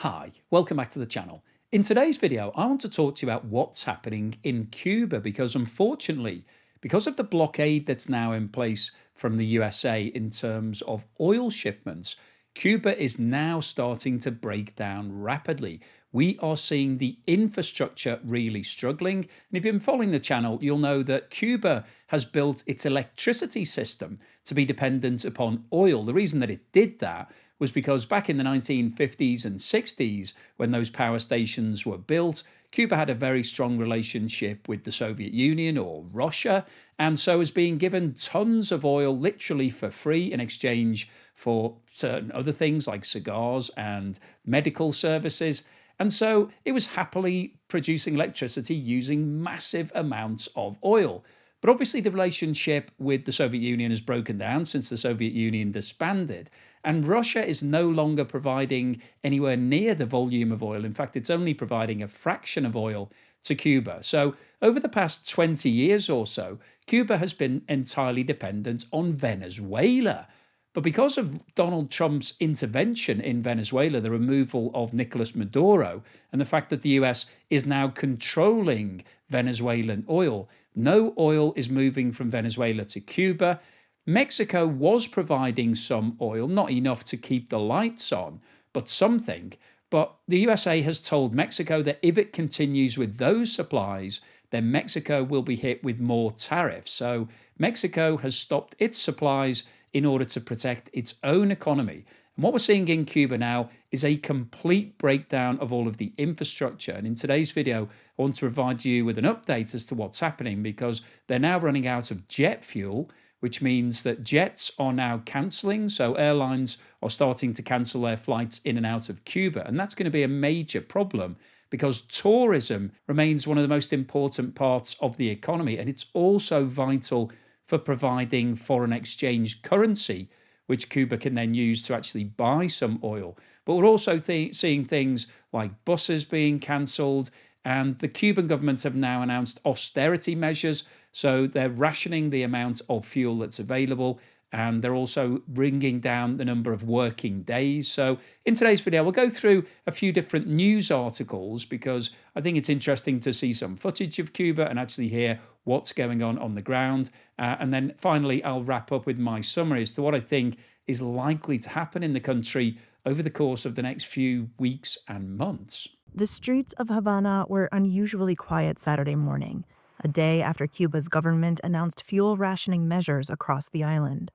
Hi, welcome back to the channel. In today's video, I want to talk to you about what's happening in Cuba because unfortunately, because of the blockade that's now in place from the USA in terms of oil shipments, Cuba is now starting to break down rapidly. We are seeing the infrastructure really struggling. And if you've been following the channel, you'll know that Cuba has built its electricity system to be dependent upon oil. The reason that it did that was because back in the 1950s and 60s, when those power stations were built, Cuba had a very strong relationship with the Soviet Union or Russia, and so was being given tons of oil literally for free in exchange for certain other things like cigars and medical services. And so it was happily producing electricity using massive amounts of oil. But obviously, the relationship with the Soviet Union has broken down since the Soviet Union disbanded. And Russia is no longer providing anywhere near the volume of oil. In fact, it's only providing a fraction of oil to Cuba. So, over the past 20 years or so, Cuba has been entirely dependent on Venezuela. But because of Donald Trump's intervention in Venezuela, the removal of Nicolas Maduro, and the fact that the US is now controlling Venezuelan oil, no oil is moving from Venezuela to Cuba. Mexico was providing some oil, not enough to keep the lights on, but something. But the USA has told Mexico that if it continues with those supplies, then Mexico will be hit with more tariffs. So Mexico has stopped its supplies in order to protect its own economy. And what we're seeing in Cuba now is a complete breakdown of all of the infrastructure. And in today's video, I want to provide you with an update as to what's happening because they're now running out of jet fuel, which means that jets are now cancelling. So airlines are starting to cancel their flights in and out of Cuba. And that's going to be a major problem because tourism remains one of the most important parts of the economy. And it's also vital for providing foreign exchange currency, which Cuba can then use to actually buy some oil. But we're also seeing things like buses being cancelled. And the Cuban government have now announced austerity measures. So they're rationing the amount of fuel that's available. And they're also bringing down the number of working days. So, in today's video, we'll go through a few different news articles because I think it's interesting to see some footage of Cuba and actually hear what's going on the ground. And then finally, I'll wrap up with my summary as to what I think is likely to happen in the country over the course of the next few weeks and months. The streets of Havana were unusually quiet Saturday morning, a day after Cuba's government announced fuel rationing measures across the island.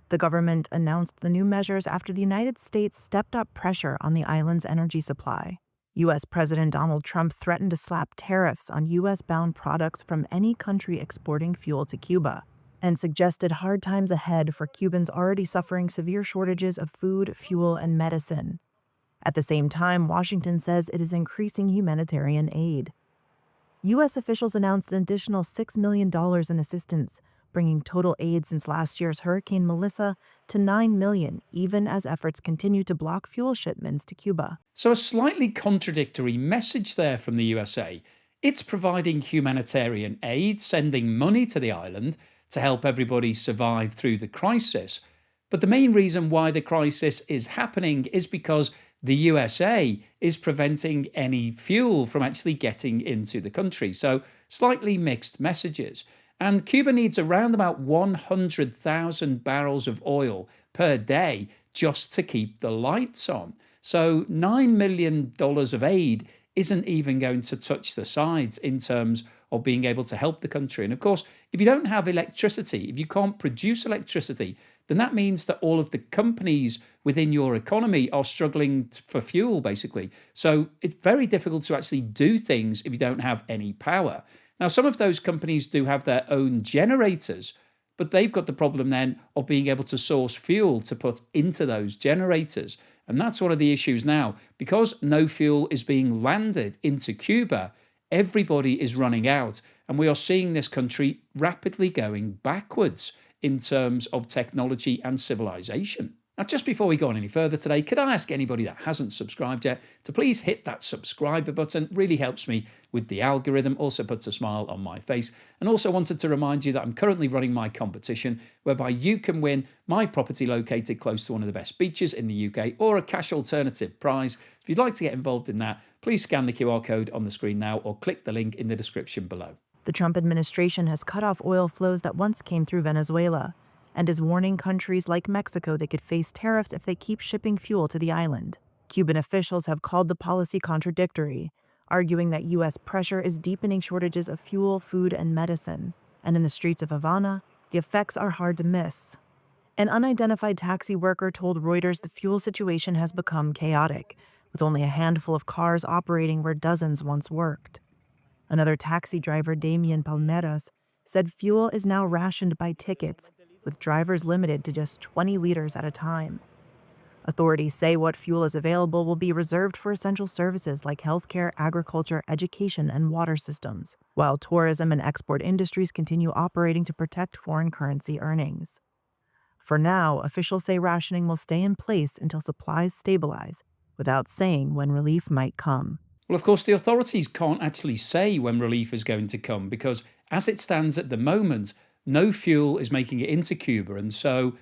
The government announced the new measures after the United States stepped up pressure on the island's energy supply. U.S. President Donald Trump threatened to slap tariffs on U.S.-bound products from any country exporting fuel to Cuba, and suggested hard times ahead for Cubans already suffering severe shortages of food, fuel, and medicine. At the same time, Washington says it is increasing humanitarian aid. U.S. officials announced an additional $6 million in assistance, bringing total aid since last year's Hurricane Melissa to $9 million, even as efforts continue to block fuel shipments to Cuba. So, a slightly contradictory message there from the USA. It's providing humanitarian aid, sending money to the island to help everybody survive through the crisis. But the main reason why the crisis is happening is because the USA is preventing any fuel from actually getting into the country. So, slightly mixed messages. And Cuba needs around about 100,000 barrels of oil per day just to keep the lights on. So $9 million of aid isn't even going to touch the sides in terms of being able to help the country. And of course, if you don't have electricity, if you can't produce electricity, then that means that all of the companies within your economy are struggling for fuel, basically. So it's very difficult to actually do things if you don't have any power. Now, some of those companies do have their own generators, but they've got the problem then of being able to source fuel to put into those generators. And that's one of the issues now. Because no fuel is being landed into Cuba, everybody is running out. And we are seeing this country rapidly going backwards in terms of technology and civilization. Now, just before we go on any further today, could I ask anybody that hasn't subscribed yet to please hit that subscriber button? It really helps me with the algorithm, also puts a smile on my face. And also wanted to remind you that I'm currently running my competition whereby you can win my property located close to one of the best beaches in the UK or a cash alternative prize. If you'd like to get involved in that, please scan the QR code on the screen now or click the link in the description below. The Trump administration has cut off oil flows that once came through Venezuela and is warning countries like Mexico they could face tariffs if they keep shipping fuel to the island. Cuban officials have called the policy contradictory, arguing that U.S. pressure is deepening shortages of fuel, food, and medicine. And in the streets of Havana, the effects are hard to miss. An unidentified taxi worker told Reuters the fuel situation has become chaotic, with only a handful of cars operating where dozens once worked. Another taxi driver, Damian Palmeras, said fuel is now rationed by tickets, with drivers limited to just 20 liters at a time. Authorities say what fuel is available will be reserved for essential services like healthcare, agriculture, education, and water systems, while tourism and export industries continue operating to protect foreign currency earnings. For now, officials say rationing will stay in place until supplies stabilize, without saying when relief might come. Well, of course, the authorities can't actually say when relief is going to come because, as it stands at the moment, no fuel is making it into Cuba. And so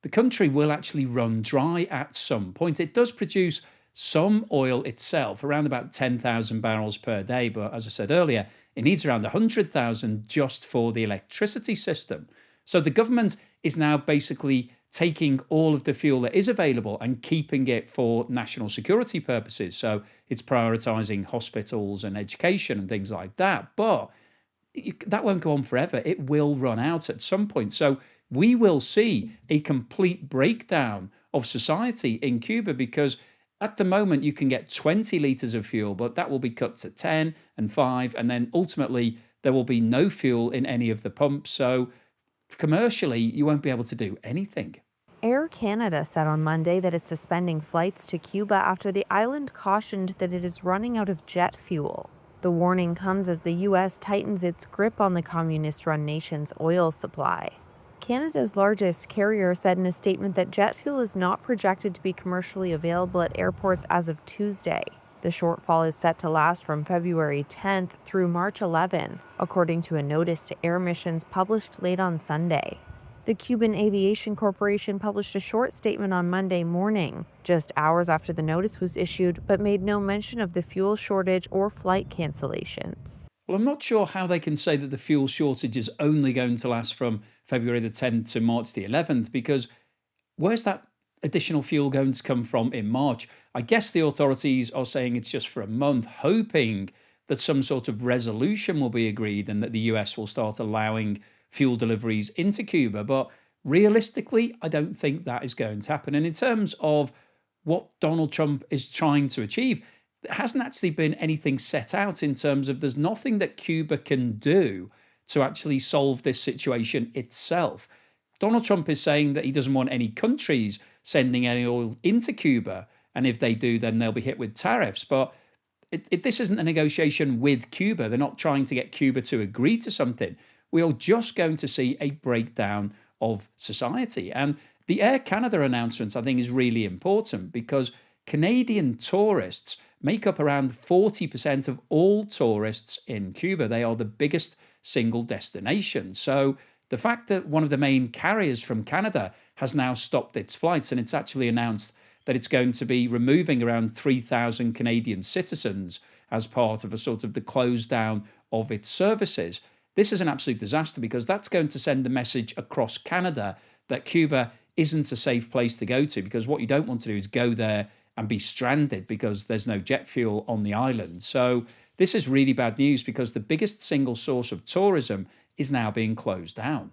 the country will actually run dry at some point. It does produce some oil itself, around about 10,000 barrels per day. But as I said earlier, it needs around 100,000 just for the electricity system. So the government is now basically taking all of the fuel that is available and keeping it for national security purposes. So it's prioritizing hospitals and education and things like that. But that won't go on forever. It will run out at some point. So we will see a complete breakdown of society in Cuba because at the moment you can get 20 liters of fuel, but that will be cut to 10 and 5. And then ultimately there will be no fuel in any of the pumps. So commercially, you won't be able to do anything. Air Canada said on Monday that it's suspending flights to Cuba after the island cautioned that it is running out of jet fuel. The warning comes as the U.S. tightens its grip on the communist-run nation's oil supply. Canada's largest carrier said in a statement that jet fuel is not projected to be commercially available at airports as of Tuesday. The shortfall is set to last from February 10th through March 11th, according to a notice to air missions published late on Sunday. The Cuban Aviation Corporation published a short statement on Monday morning, just hours after the notice was issued, but made no mention of the fuel shortage or flight cancellations. Well, I'm not sure how they can say that the fuel shortage is only going to last from February the 10th to March the 11th, because where's that additional fuel going to come from in March? I guess the authorities are saying it's just for a month, hoping that some sort of resolution will be agreed and that the US will start allowing fuel deliveries into Cuba. But realistically, I don't think that is going to happen. And in terms of what Donald Trump is trying to achieve, there hasn't actually been anything set out in terms of there's nothing that Cuba can do to actually solve this situation itself. Donald Trump is saying that he doesn't want any countries sending any oil into Cuba. And if they do, then they'll be hit with tariffs. But this isn't a negotiation with Cuba. They're not trying to get Cuba to agree to something. We are just going to see a breakdown of society. And the Air Canada announcement, I think, is really important because Canadian tourists make up around 40% of all tourists in Cuba. They are the biggest single destination. So the fact that one of the main carriers from Canada has now stopped its flights, and it's actually announced that it's going to be removing around 3,000 Canadian citizens as part of a sort of the close down of its services. This is an absolute disaster because that's going to send a message across Canada that Cuba isn't a safe place to go to, because what you don't want to do is go there and be stranded because there's no jet fuel on the island. So this is really bad news because the biggest single source of tourism is now being closed down.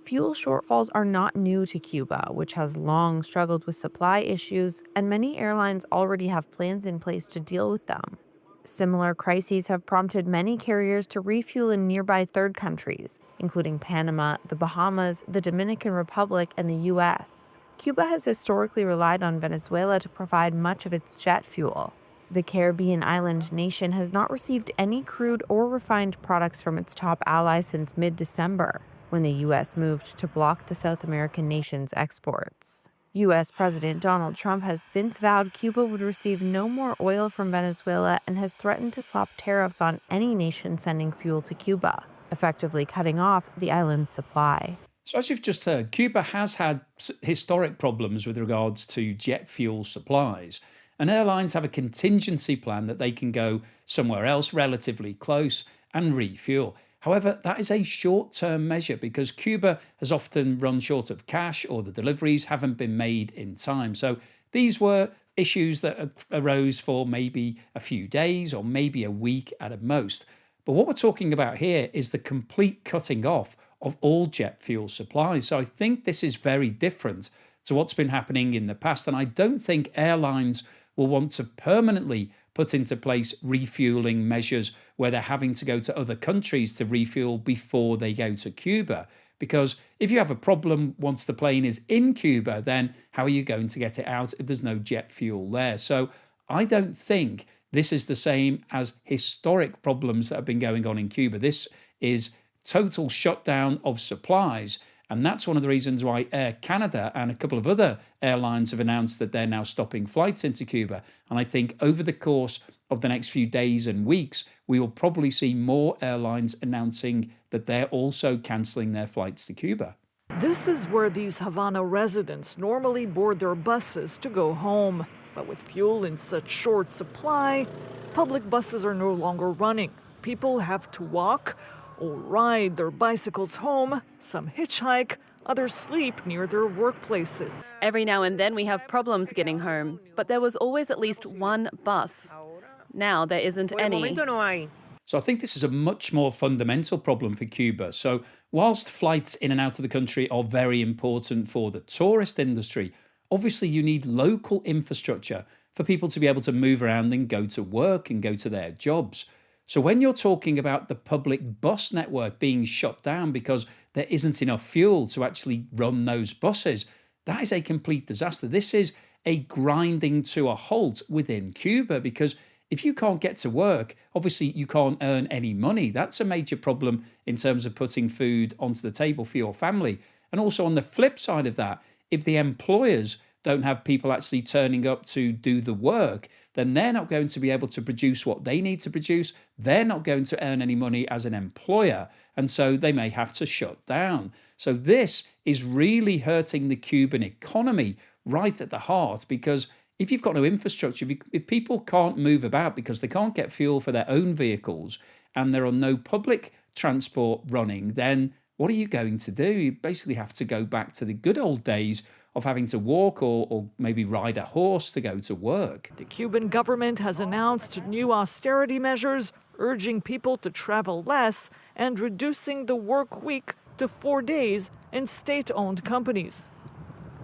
Fuel shortfalls are not new to Cuba, which has long struggled with supply issues, and many airlines already have plans in place to deal with them. Similar crises have prompted many carriers to refuel in nearby third countries, including Panama, the Bahamas, the Dominican Republic, and the U.S. Cuba has historically relied on Venezuela to provide much of its jet fuel. The Caribbean island nation has not received any crude or refined products from its top ally since mid-December, when the U.S. moved to block the South American nation's exports. U.S. President Donald Trump has since vowed Cuba would receive no more oil from Venezuela and has threatened to slap tariffs on any nation sending fuel to Cuba, effectively cutting off the island's supply. So, as you've just heard, Cuba has had historic problems with regards to jet fuel supplies, and airlines have a contingency plan that they can go somewhere else relatively close and refuel. However, that is a short term measure because Cuba has often run short of cash or the deliveries haven't been made in time. So, these were issues that arose for maybe a few days or maybe a week at a most. But what we're talking about here is the complete cutting off of all jet fuel supplies. So I think this is very different to what's been happening in the past. And I don't think airlines will want to permanently put into place refueling measures where they're having to go to other countries to refuel before they go to Cuba. Because if you have a problem once the plane is in Cuba, then how are you going to get it out if there's no jet fuel there? So I don't think this is the same as historic problems that have been going on in Cuba. This is total shutdown of supplies. And that's one of the reasons why Air Canada and a couple of other airlines have announced that they're now stopping flights into Cuba. And I think over the course of the next few days and weeks, we will probably see more airlines announcing that they're also canceling their flights to Cuba. This is where these Havana residents normally board their buses to go home. But with fuel in such short supply, public buses are no longer running. People have to walk or ride their bicycles home, some hitchhike, others sleep near their workplaces. Every now and then we have problems getting home, but there was always at least one bus. Now there isn't any. So I think this is a much more fundamental problem for Cuba. So whilst flights in and out of the country are very important for the tourist industry, obviously you need local infrastructure for people to be able to move around and go to work and go to their jobs. So when you're talking about the public bus network being shut down because there isn't enough fuel to actually run those buses, that is a complete disaster. This is a grinding to a halt within Cuba because if you can't get to work, obviously you can't earn any money. That's a major problem in terms of putting food onto the table for your family. And also on the flip side of that, if the employers don't have people actually turning up to do the work, then they're not going to be able to produce what they need to produce. They're not going to earn any money as an employer. And so they may have to shut down. So this is really hurting the Cuban economy right at the heart because if you've got no infrastructure, if people can't move about because they can't get fuel for their own vehicles and there are no public transport running, then what are you going to do? You basically have to go back to the good old days of having to walk or maybe ride a horse to go to work. The Cuban government has announced new austerity measures, urging people to travel less and reducing the work week to 4 days in state-owned companies.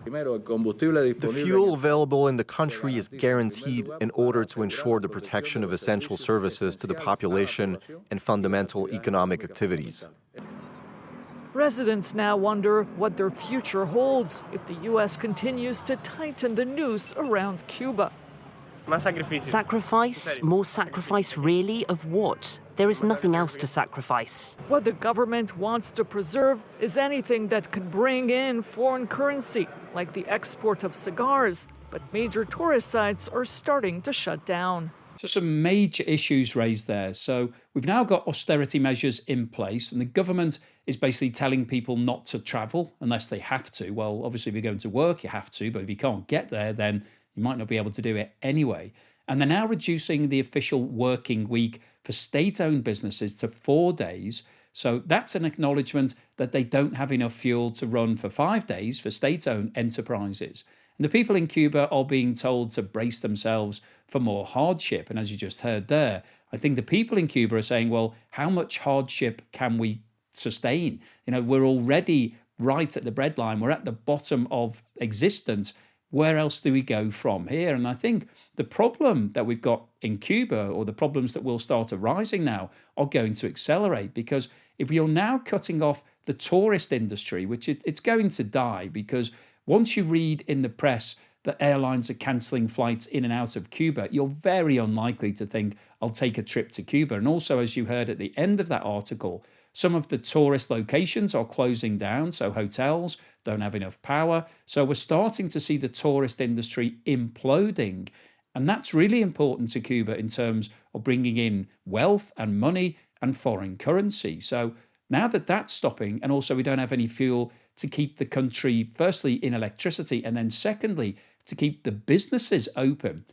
The fuel available in the country is guaranteed in order to ensure the protection of essential services to the population and fundamental economic activities. Residents now wonder what their future holds if the U.S. continues to tighten the noose around Cuba. Sacrifice? More sacrifice, really? Of what? There is nothing else to sacrifice. What the government wants to preserve is anything that could bring in foreign currency, like the export of cigars. But major tourist sites are starting to shut down. So some major issues raised there. So we've now got austerity measures in place, and the government is basically telling people not to travel unless they have to. Well, obviously, if you're going to work, you have to, but if you can't get there, then you might not be able to do it anyway. And they're now reducing the official working week for state-owned businesses to 4 days. So that's an acknowledgement that they don't have enough fuel to run for 5 days for state-owned enterprises. And the people in Cuba are being told to brace themselves for more hardship. And as you just heard there, I think the people in Cuba are saying, well, how much hardship can we sustain? We're already right at the breadline. We're at the bottom of existence. Where else do we go from here? And I think the problem that we've got in Cuba, or the problems that will start arising now, are going to accelerate because if you're now cutting off the tourist industry, which it's going to die because once you read in the press that airlines are cancelling flights in and out of Cuba, you're very unlikely to think, I'll take a trip to Cuba. And also, as you heard at the end of that article, Some of the tourist locations are closing down, so hotels don't have enough power. So we're starting to see the tourist industry imploding. And that's really important to Cuba in terms of bringing in wealth and money and foreign currency. So now that that's stopping, and also we don't have any fuel to keep the country, firstly, in electricity, and then secondly, to keep the businesses open,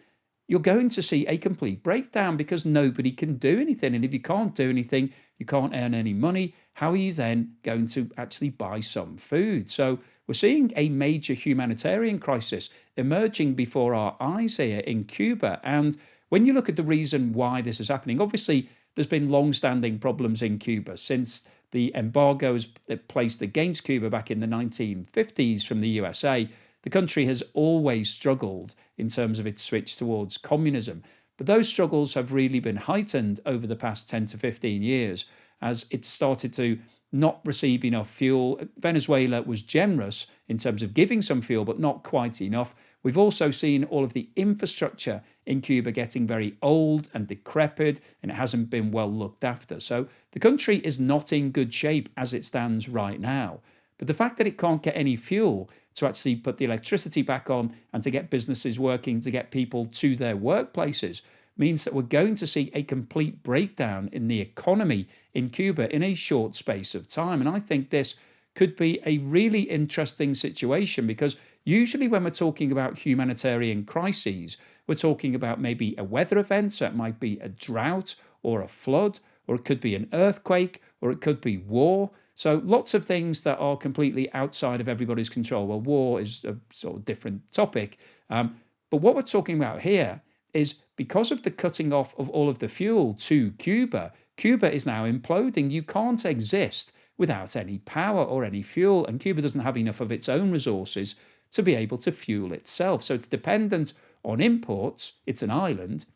you're going to see a complete breakdown because nobody can do anything. And if you can't do anything, you can't earn any money. How are you then going to actually buy some food? So we're seeing a major humanitarian crisis emerging before our eyes here in Cuba. And when you look at the reason why this is happening, obviously there's been long-standing problems in Cuba since the embargoes placed against Cuba back in the 1950s from the USA. The country has always struggled in terms of its switch towards communism. But those struggles have really been heightened over the past 10 to 15 years as it started to not receive enough fuel. Venezuela was generous in terms of giving some fuel, but not quite enough. We've also seen all of the infrastructure in Cuba getting very old and decrepit, and it hasn't been well looked after. So the country is not in good shape as it stands right now. But the fact that it can't get any fuel to actually put the electricity back on and to get businesses working, to get people to their workplaces, means that we're going to see a complete breakdown in the economy in Cuba in a short space of time. And I think this could be a really interesting situation because usually when we're talking about humanitarian crises, we're talking about maybe a weather event. So it might be a drought or a flood, or it could be an earthquake, or it could be war. So lots of things that are completely outside of everybody's control. Well, war is a sort of different topic. But what we're talking about here is because of the cutting off of all of the fuel to Cuba, Cuba is now imploding. You can't exist without any power or any fuel, and Cuba doesn't have enough of its own resources to be able to fuel itself. So it's dependent on imports. It's an island,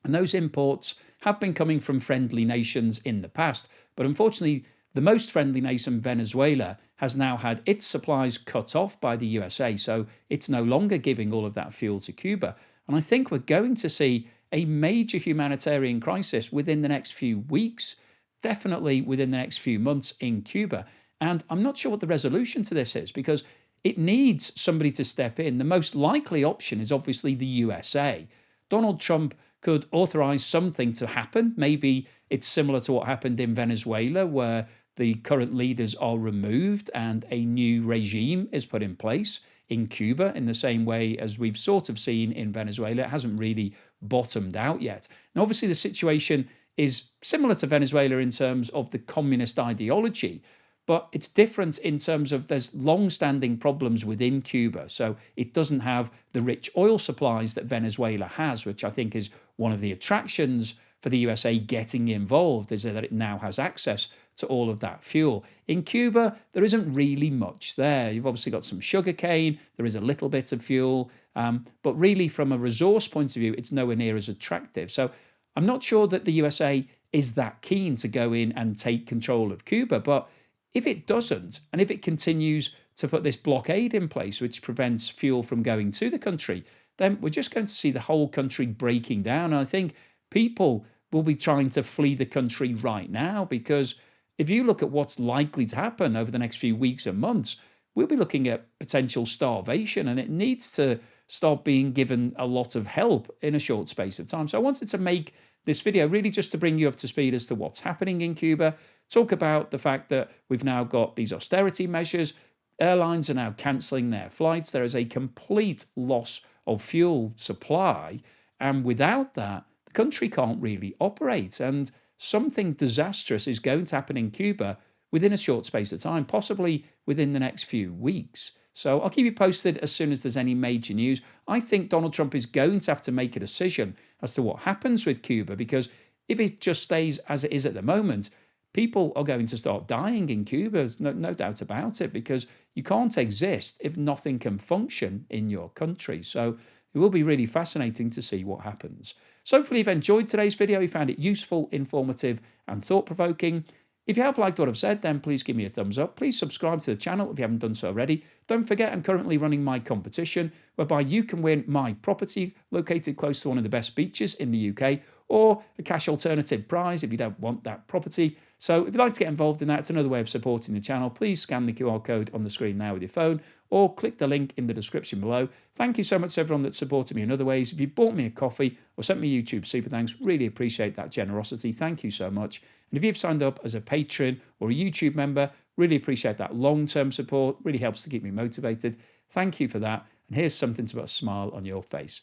and those imports have been coming from friendly nations in the past. But unfortunately, the most friendly nation, Venezuela, has now had its supplies cut off by the USA. So it's no longer giving all of that fuel to Cuba. And I think we're going to see a major humanitarian crisis within the next few weeks, definitely within the next few months in Cuba. And I'm not sure what the resolution to this is because it needs somebody to step in. The most likely option is obviously the USA. Donald Trump could authorize something to happen. Maybe it's similar to what happened in Venezuela, where the current leaders are removed and a new regime is put in place in Cuba in the same way as we've sort of seen in Venezuela. It hasn't really bottomed out yet. And obviously the situation is similar to Venezuela in terms of the communist ideology, but it's different in terms of there's long-standing problems within Cuba. So it doesn't have the rich oil supplies that Venezuela has, which I think is one of the attractions for the USA getting involved, is that it now has access to all of that fuel. In Cuba, there isn't really much there. You've obviously got some sugarcane, there is a little bit of fuel, but really from a resource point of view, it's nowhere near as attractive. So I'm not sure that the USA is that keen to go in and take control of Cuba, but if it doesn't, and if it continues to put this blockade in place, which prevents fuel from going to the country, then we're just going to see the whole country breaking down. And I think people will be trying to flee the country right now because if you look at what's likely to happen over the next few weeks and months, we'll be looking at potential starvation, and it needs to start being given a lot of help in a short space of time. So I wanted to make this video really just to bring you up to speed as to what's happening in Cuba, talk about the fact that we've now got these austerity measures. Airlines are now cancelling their flights. There is a complete loss of fuel supply, and without that, the country can't really operate, and something disastrous is going to happen in Cuba within a short space of time, possibly within the next few weeks. So I'll keep you posted as soon as there's any major news. I think Donald Trump is going to have to make a decision as to what happens with Cuba, because if it just stays as it is at the moment, people are going to start dying in Cuba. There's no doubt about it, because you can't exist if nothing can function in your country. So it will be really fascinating to see what happens. So hopefully you've enjoyed today's video, you found it useful, informative, and thought-provoking. If you have liked what I've said, then please give me a thumbs up. Please subscribe to the channel if you haven't done so already. Don't forget, I'm currently running my competition, whereby you can win my property located close to one of the best beaches in the UK, or a cash alternative prize if you don't want that property. So if you'd like to get involved in that, it's another way of supporting the channel. Please scan the QR code on the screen now with your phone or click the link in the description below. Thank you so much to everyone that supported me in other ways. If you bought me a coffee or sent me YouTube super thanks, really appreciate that generosity. Thank you so much. And if you've signed up as a patron or a YouTube member, really appreciate that long-term support. Really helps to keep me motivated. Thank you for that. And here's something to put a smile on your face.